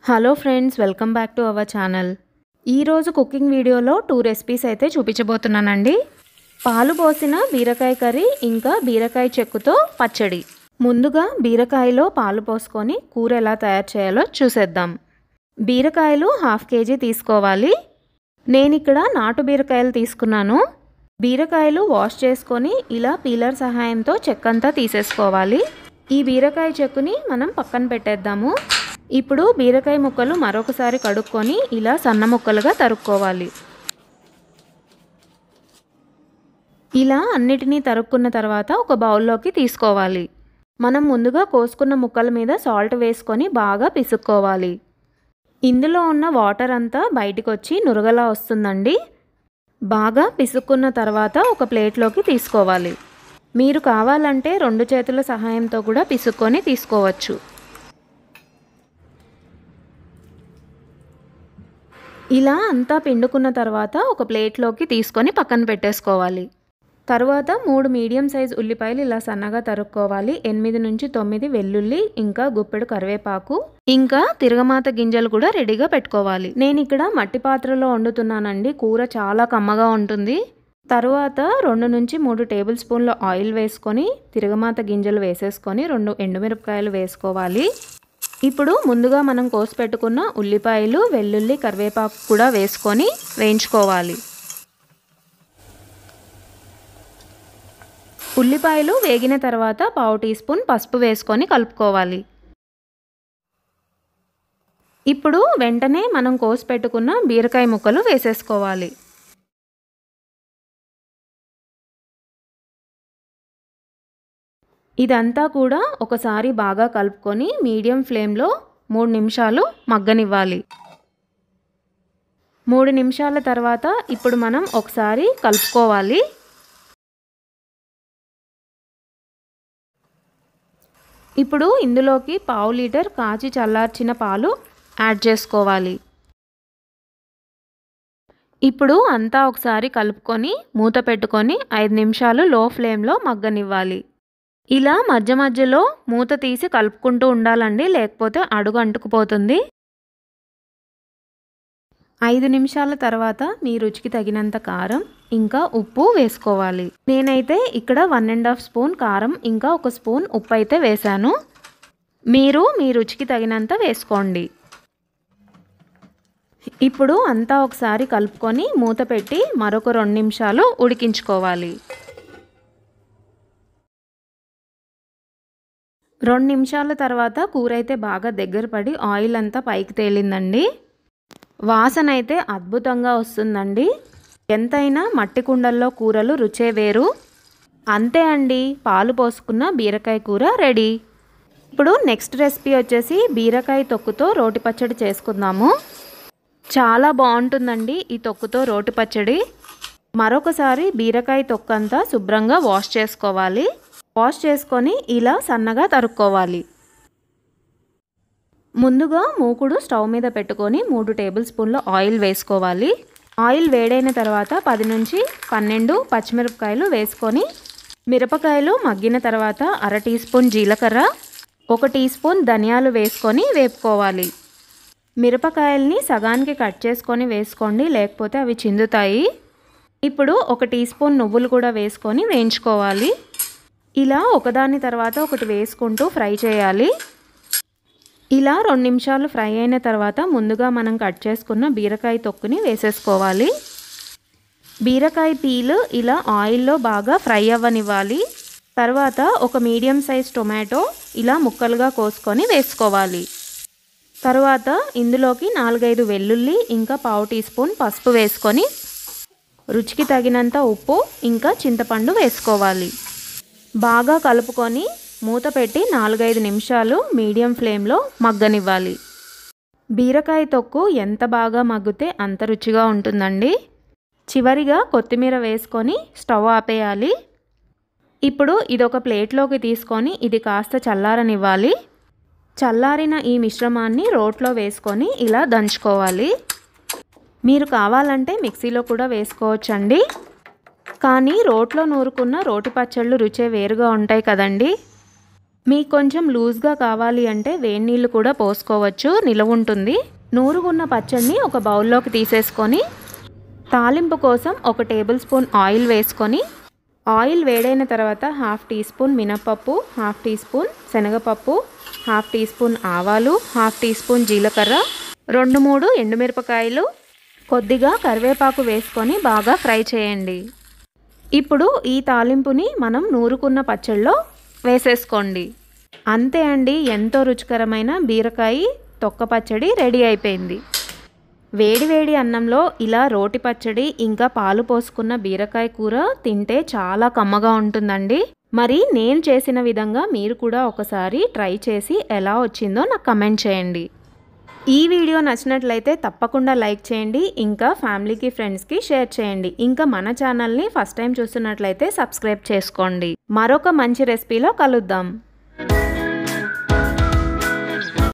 Hello friends, welcome back to our channel. ఈరోజు cooking వీడియోలో 2 recipes అయితే చూపించబోతున్నానండి. పాలు పోసిన బీరకాయ కర్రీ ఇంకా బీరకాయ చెక్కుతో పచ్చడి. ముందుగా బీరకాయలో పాలు పోసుకొని కూర ఎలా తయారు చేయాలో చూసేద్దాం. బీరకాయలు 1/2 kg తీసుకోవాలి. నేను ఇక్కడ నాటు బీరకాయలు తీసుకున్నాను. బీరకాయలు వాష్ చేసుకొని ఇలా పీలర్ సహాయంతో చెక్కంతా తీసేసుకోవాలి. ఈ బీరకాయ చెక్కుని మనం పక్కన పెట్టేద్దాము. ఇప్పుడు బీరకాయ ముక్కలు మరొకసారి కడుక్కొని ఇలా సన్న ముక్కలుగా తరుక్కోవాలి. ఇలా అన్నిటినీ తరుక్కున్న తర్వాత ఒక బౌల్లోకి తీసుకోవాలి. మనం ముందుగా కోసుకున్న ముక్కల మీద సాల్ట్ వేసుకొని బాగా పిసుక్కోవాలి. ఇందులో ఉన్న వాటర్ అంతా బయటికి వచ్చి నురగలా వస్తుందండి. బాగా పిసుక్కున్న తర్వాత ఒక ప్లేట్లోకి తీసుకోవాలి. మీరు కావాలంటే 2 చేతుల సహాయంతో కూడా పిసుక్కొని తీసుకోవచ్చు. ఇలా అంతా పిండుకున్న తర్వాత ఒక ప్లేట్లోకి తీసుకొని పక్కన పెట్టేసుకోవాలి. తర్వాత 3 మీడియం సైజ్ ఉల్లిపాయలు ఇలా సన్నగా తరుక్కోవాలి. 8 నుంచి 9 వెల్లుల్లి, ఇంకా గుప్పెడు కరివేపాకు, ఇంకా తిరగమాత గింజలు కూడా రెడీగా పెట్టుకోవాలి. నేను ఇక్కడ మట్టి పాత్రలో వండుతున్నానండి. కూర చాలా కమ్మగా ఉంటుంది. తర్వాత 2 నుంచి 3 టేబుల్ స్పూన్ల ఆయిల్ వేసుకొని తిరగమాత గింజలు వేసేసుకొని 2 ఎండుమిరపకాయలు వేసుకోవాలి. ఇప్పుడు ముందుగా మనం కోసి పెట్టుకున్న ఉల్లిపాయలు, వెల్లుల్లి, కరివేపాకు కూడా వేసుకొని వేయించుకోవాలి. ఉల్లిపాయలు వేగిన తర్వాత 1/2 టీ స్పూన్ పసుపు వేసుకొని కలుపుకోవాలి. ఇప్పుడు వెంటనే మనం కోసి పెట్టుకున్న బీరకాయ ముక్కలు వేసేసుకోవాలి. ఇదంతా కూడా ఒకసారి బాగా కలుపుకొని మీడియం ఫ్లేమ్లో 3 నిమిషాలు మగ్గనివ్వాలి. 3 నిమిషాల తర్వాత ఇప్పుడు మనం ఒకసారి కలుపుకోవాలి. ఇప్పుడు ఇందులోకి 1/2 లీటర్ కాచి చల్లార్చిన పాలు యాడ్ చేసుకోవాలి. ఇప్పుడు అంతా ఒకసారి కలుపుకొని మూత పెట్టుకొని 5 నిమిషాలు లో ఫ్లేమ్లో మగ్గనివ్వాలి. ఇలా మధ్య మధ్యలో మూత తీసి కలుపుకుంటూ ఉండాలండి, లేకపోతే అడుగు అంటుకుపోతుంది. 5 నిమిషాల తర్వాత మీ రుచికి తగినంత కారం ఇంకా ఉప్పు వేసుకోవాలి. నేనైతే ఇక్కడ 1.5 స్పూన్ కారం ఇంకా 1 స్పూన్ ఉప్పు అయితే వేశాను. మీరు మీ రుచికి తగినంత వేసుకోండి. ఇప్పుడు అంతా ఒకసారి కలుపుకొని మూత పెట్టి మరొక 2 నిమిషాలు ఉడికించుకోవాలి. 2 నిమిషాల తర్వాత కూర అయితే బాగా దగ్గర పడి ఆయిల్ అంతా పైకి తేలిందండి. వాసన అయితే అద్భుతంగా వస్తుందండి. ఎంతైనా మట్టి కుండల్లో కూరలు రుచే వేరు. అంతే అండి, పాలు పోసుకున్న బీరకాయ కూర రెడీ. ఇప్పుడు నెక్స్ట్ రెసిపీ వచ్చేసి బీరకాయ తొక్కుతో రోటి పచ్చడి చేసుకుందాము. చాలా బాగుంటుందండి ఈ తొక్కుతో రోటి పచ్చడి. మరొకసారి బీరకాయ తొక్కు అంతా శుభ్రంగా వాష్ చేసుకోవాలి. వాష్ చేసుకొని ఇలా సన్నగా తరుక్కోవాలి. ముందుగా మూకుడు స్టవ్ మీద పెట్టుకొని 3 టేబుల్ స్పూన్ల ఆయిల్ వేసుకోవాలి. ఆయిల్ వేడైన తర్వాత 10 నుంచి 12 పచ్చిమిరపకాయలు వేసుకొని మిరపకాయలు మగ్గిన తర్వాత 1/2 టీ స్పూన్ జీలకర్ర, 1 టీ స్పూన్ ధనియాలు వేసుకొని వేపుకోవాలి. మిరపకాయల్ని సగానికి కట్ చేసుకొని వేసుకోండి, లేకపోతే అవి చిందుతాయి. ఇప్పుడు 1 టీ స్పూన్ నువ్వులు కూడా వేసుకొని వేయించుకోవాలి. ఇలా ఒకదాని తర్వాత ఒకటి వేసుకుంటూ ఫ్రై చేయాలి. ఇలా 2 నిమిషాలు ఫ్రై అయిన తర్వాత ముందుగా మనం కట్ చేసుకున్న బీరకాయ తొక్కుని వేసేసుకోవాలి. బీరకాయ పీలు ఇలా ఆయిల్లో బాగా ఫ్రై అవ్వనివ్వాలి. తర్వాత ఒక మీడియం సైజ్ టొమాటో ఇలా ముక్కలుగా కోసుకొని వేసుకోవాలి. తర్వాత ఇందులోకి 4-5 వెల్లుల్లి ఇంకా 1/2 టీ స్పూన్ పసుపు వేసుకొని రుచికి తగినంత ఉప్పు ఇంకా చింతపండు వేసుకోవాలి. బాగా కలుపుకొని మూత పెట్టి 4-5 నిమిషాలు మీడియం ఫ్లేమ్లో మగ్గనివ్వాలి. బీరకాయ తొక్కు ఎంత బాగా మగ్గితే అంత రుచిగా ఉంటుందండి. చివరిగా కొత్తిమీర వేసుకొని స్టవ్ ఆపేయాలి. ఇప్పుడు ఇదొక ప్లేట్లోకి తీసుకొని ఇది కాస్త చల్లారనివ్వాలి. చల్లారిన ఈ మిశ్రమాన్ని రోట్లో వేసుకొని ఇలా దంచుకోవాలి. మీరు కావాలంటే మిక్సీలో కూడా వేసుకోవచ్చండి. కానీ రోట్లో నూరుకున్న రోటి పచ్చళ్ళు రుచే వేరుగా ఉంటాయి కదండి. మీకు కొంచెం లూజ్గా కావాలి అంటే వేడి నీళ్ళు కూడా పోసుకోవచ్చు, నిలవ ఉంటుంది. నూరుగున్న పచ్చడిని ఒక బౌల్లోకి తీసేసుకొని తాలింపు కోసం 1 టేబుల్ స్పూన్ ఆయిల్ వేసుకొని, ఆయిల్ వేడైన తర్వాత 1/2 టీ స్పూన్ మినపప్పు, 1/2 టీ స్పూన్ శనగపప్పు, 1/2 టీ స్పూన్ ఆవాలు, 1/2 టీ స్పూన్ జీలకర్ర, 2-3 ఎండుమిరపకాయలు, కొద్దిగా కరివేపాకు వేసుకొని బాగా ఫ్రై చేయండి. ఇప్పుడు ఈ తాలింపుని మనం నూరుకున్న పచ్చళ్ళలో వేసేసుకోండి. అంతే అండి, ఎంతో రుచికరమైన బీరకాయ తొక్క పచ్చడి రెడీ అయిపోయింది. వేడి వేడి అన్నంలో ఇలా రోటి పచ్చడి ఇంకా పాలు పోసుకున్న బీరకాయ కూర తింటే చాలా కమ్మగా ఉంటుందండి. మరి నేను చేసిన విధంగా మీరు కూడా ఒకసారి ట్రై చేసి ఎలా వచ్చిందో నాకు కమెంట్ చేయండి. ఈ వీడియో నచ్చినట్లయితే తప్పకుండా లైక్ చేయండి, ఇంకా ఫ్యామిలీకి ఫ్రెండ్స్కి షేర్ చేయండి. ఇంకా మన ఛానల్ని ఫస్ట్ టైం చూస్తున్నట్లయితే సబ్స్క్రైబ్ చేసుకోండి. మరొక మంచి రెసిపీలో కలుద్దాం.